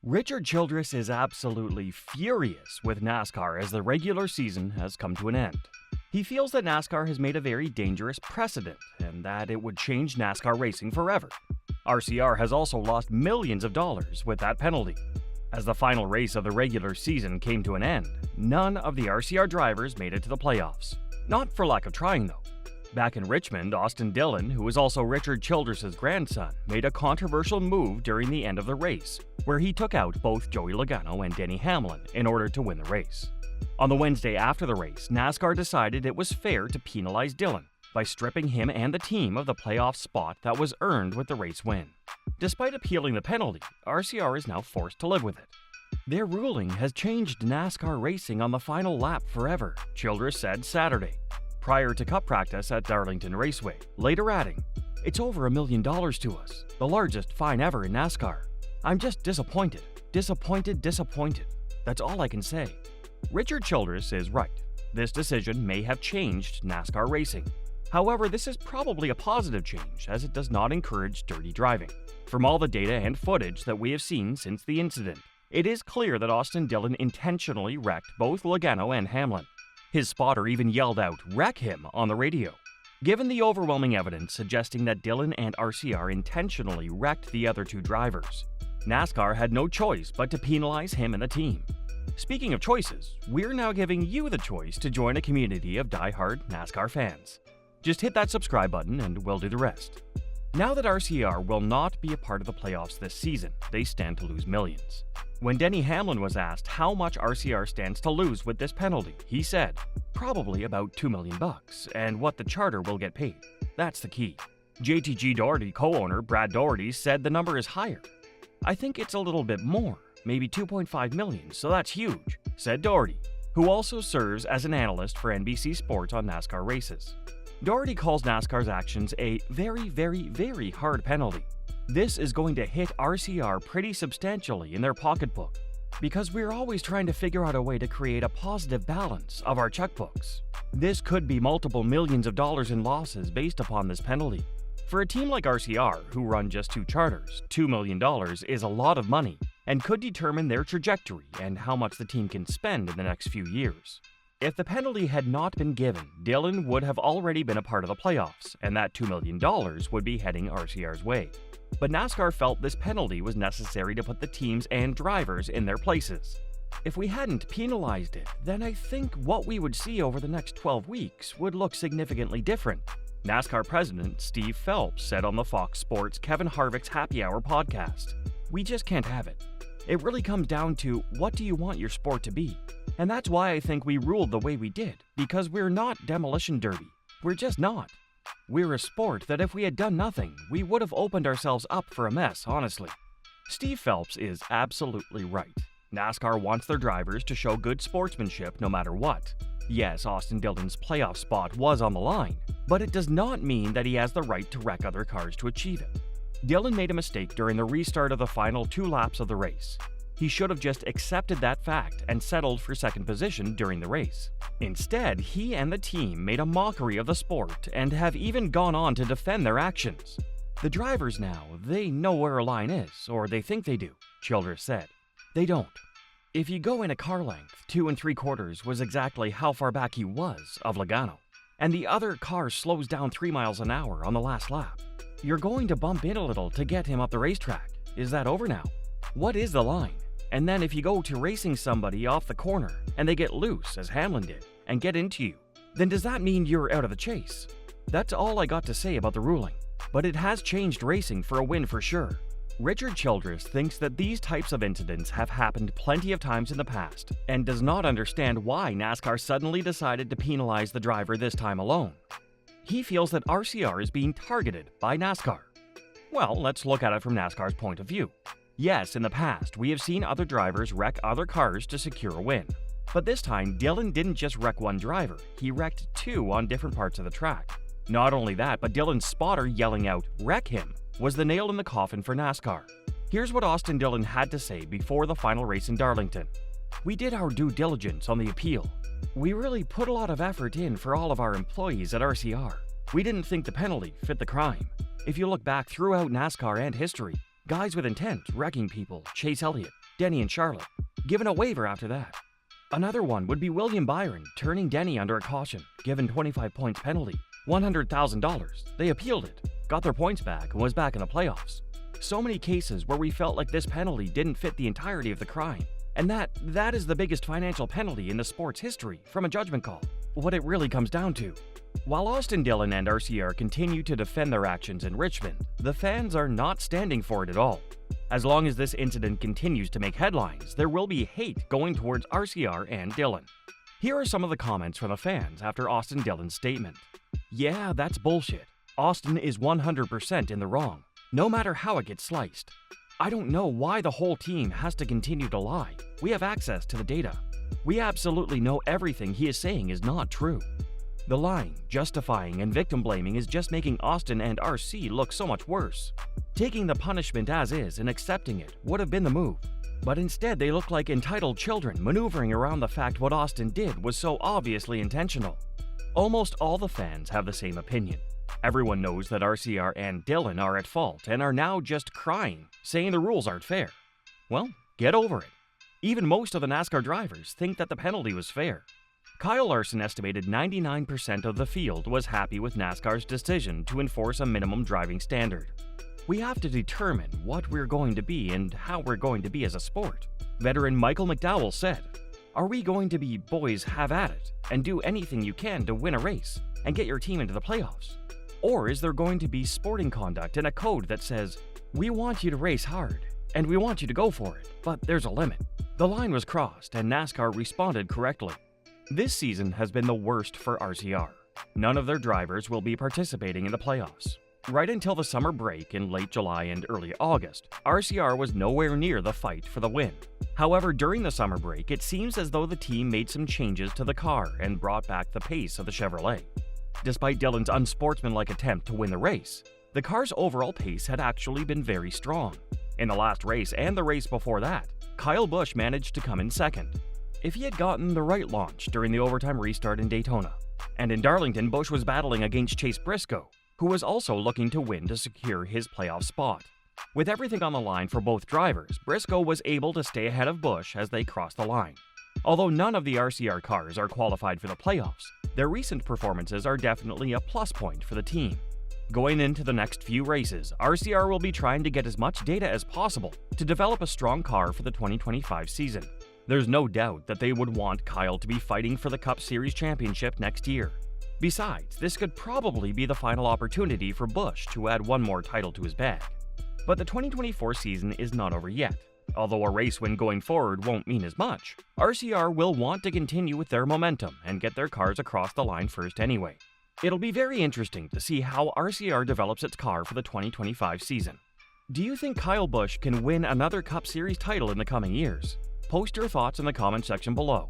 Richard Childress is absolutely furious with NASCAR as the regular season has come to an end. He feels that NASCAR has made a very dangerous precedent and that it would change NASCAR racing forever. RCR has also lost millions of dollars with that penalty. As the final race of the regular season came to an end, none of the RCR drivers made it to the playoffs. Not for lack of trying, though. Back in Richmond, Dillon, who is also Richard Childress' grandson, made a controversial move during the end of the race, where he took out both Joey Logano and Denny Hamlin in order to win the race. On the Wednesday after the race, NASCAR decided it was fair to penalize Dillon by stripping him and the team of the playoff spot that was earned with the race win. Despite appealing the penalty, RCR is now forced to live with it. Their ruling has changed NASCAR racing on the final lap forever, Childress said Saturday, prior to Cup practice at Darlington Raceway, later adding, "It's over $1 million to us, the largest fine ever in NASCAR. I'm just disappointed. That's all I can say." Richard Childress is right. This decision may have changed NASCAR racing. However, this is probably a positive change as it does not encourage dirty driving. From all the data and footage that we have seen since the incident, it is clear that Dillon intentionally wrecked both Logano and Hamlin. His spotter even yelled out, "Wreck him," on the radio. Given the overwhelming evidence suggesting that Dillon and RCR intentionally wrecked the other two drivers, NASCAR had no choice but to penalize him and the team. Speaking of choices, we're now giving you the choice to join a community of die-hard NASCAR fans. Just hit that subscribe button and we'll do the rest. Now that RCR will not be a part of the playoffs this season, they stand to lose millions. When Denny Hamlin was asked how much RCR stands to lose with this penalty, he said, "Probably about $2 million, and what the charter will get paid. That's the key." JTG Daugherty co-owner Brad Daugherty said the number is higher. "I think it's a little bit more, maybe $2.5 million, so that's huge," said Daugherty, who also serves as an analyst for NBC Sports on NASCAR races. Daugherty calls NASCAR's actions a very hard penalty. "This is going to hit RCR pretty substantially in their pocketbook, because we're always trying to figure out a way to create a positive balance of our checkbooks. This could be multiple millions of dollars in losses based upon this penalty. For a team like RCR, who run just two charters, $2 million is a lot of money and could determine their trajectory and how much the team can spend in the next few years. If the penalty had not been given, Dillon would have already been a part of the playoffs, and that $2 million would be heading RCR's way. But NASCAR felt this penalty was necessary to put the teams and drivers in their places. If we hadn't penalized it, then I think what we would see over the next 12 weeks would look significantly different," NASCAR President Steve Phelps said on the Fox Sports' Kevin Harvick's Happy Hour podcast. "We just can't have it. It really comes down to, what do you want your sport to be? And that's why I think we ruled the way we did, because we're not demolition derby. We're just not. We're a sport that if we had done nothing, we would have opened ourselves up for a mess, honestly." Steve Phelps is absolutely right. NASCAR wants their drivers to show good sportsmanship no matter what. Yes, Dillon's playoff spot was on the line, but it does not mean that he has the right to wreck other cars to achieve it. Dillon made a mistake during the restart of the final 2 laps of the race. He should have just accepted that fact and settled for second position during the race. Instead, he and the team made a mockery of the sport and have even gone on to defend their actions. "The drivers now, they know where a line is, or they think they do," Childress said. "They don't. If you go in a car length, 2 3/4 was exactly how far back he was of Logano, and the other car slows down 3 miles an hour on the last lap. You're going to bump in a little to get him up the racetrack. Is that over now? What is the line? And then if you go to racing somebody off the corner and they get loose, as Hamlin did, and get into you, then does that mean you're out of the chase?" That's all I got to say about the ruling, but it has changed racing for a win for sure. Richard Childress thinks that these types of incidents have happened plenty of times in the past and does not understand why NASCAR suddenly decided to penalize the driver this time alone. He feels that RCR is being targeted by NASCAR. Well, let's look at it from NASCAR's point of view. Yes, in the past, we have seen other drivers wreck other cars to secure a win. But this time, Dillon didn't just wreck one driver, he wrecked 2 on different parts of the track. Not only that, but Dillon's spotter yelling out, "Wreck him," was the nail in the coffin for NASCAR. Here's what Dillon had to say before the final race in Darlington. "We did our due diligence on the appeal. We really put a lot of effort in for all of our employees at RCR. We didn't think the penalty fit the crime. If you look back throughout NASCAR and history, guys with intent wrecking people, Chase Elliott, Denny and Charlotte, given a waiver after that. Another one would be William Byron turning Denny under a caution, given 25 points penalty, $100,000. They appealed it, got their points back, and was back in the playoffs. So many cases where we felt like this penalty didn't fit the entirety of the crime, and that is the biggest financial penalty in the sport's history from a judgment call. What it really comes down to. While Austin Dillon and RCR continue to defend their actions in Richmond, the fans are not standing for it at all. As long as this incident continues to make headlines, there will be hate going towards RCR and Dillon. Here are some of the comments from the fans after Austin Dillon's statement. Yeah, that's bullshit. Austin is 100% in the wrong, no matter how it gets sliced. I don't know why the whole team has to continue to lie. We have access to the data. We absolutely know everything he is saying is not true. The lying, justifying, and victim blaming is just making Austin and RC look so much worse. Taking the punishment as is and accepting it would have been the move. But instead they look like entitled children maneuvering around the fact what Austin did was so obviously intentional. Almost all the fans have the same opinion. Everyone knows that RCR and Dillon are at fault and are now just crying, saying the rules aren't fair. Well, get over it. Even most of the NASCAR drivers think that the penalty was fair. Kyle Larson estimated 99% of the field was happy with NASCAR's decision to enforce a minimum driving standard. We have to determine what we're going to be and how we're going to be as a sport. Veteran Michael McDowell said, "Are we going to be boys have at it and do anything you can to win a race and get your team into the playoffs? Or is there going to be sporting conduct and a code that says, we want you to race hard and we want you to go for it, but there's a limit?" The line was crossed and NASCAR responded correctly. This season has been the worst for RCR. None of their drivers will be participating in the playoffs. Right until the summer break in late July and early August, RCR was nowhere near the fight for the win. However, during the summer break, it seems as though the team made some changes to the car and brought back the pace of the Chevrolet. Despite Dillon's unsportsmanlike attempt to win the race, the car's overall pace had actually been very strong. In the last race and the race before that, Kyle Busch managed to come in second. If he had gotten the right launch during the overtime restart in Daytona. And in Darlington, Busch was battling against Chase Briscoe, who was also looking to win to secure his playoff spot. With everything on the line for both drivers, Briscoe was able to stay ahead of Busch as they crossed the line. Although none of the RCR cars are qualified for the playoffs, their recent performances are definitely a plus point for the team. Going into the next few races, RCR will be trying to get as much data as possible to develop a strong car for the 2025 season. There's no doubt that they would want Kyle to be fighting for the Cup Series championship next year. Besides, this could probably be the final opportunity for Busch to add one more title to his bag. But the 2024 season is not over yet. Although a race win going forward won't mean as much, RCR will want to continue with their momentum and get their cars across the line first anyway. It'll be very interesting to see how RCR develops its car for the 2025 season. Do you think Kyle Busch can win another Cup Series title in the coming years? Post your thoughts in the comment section below.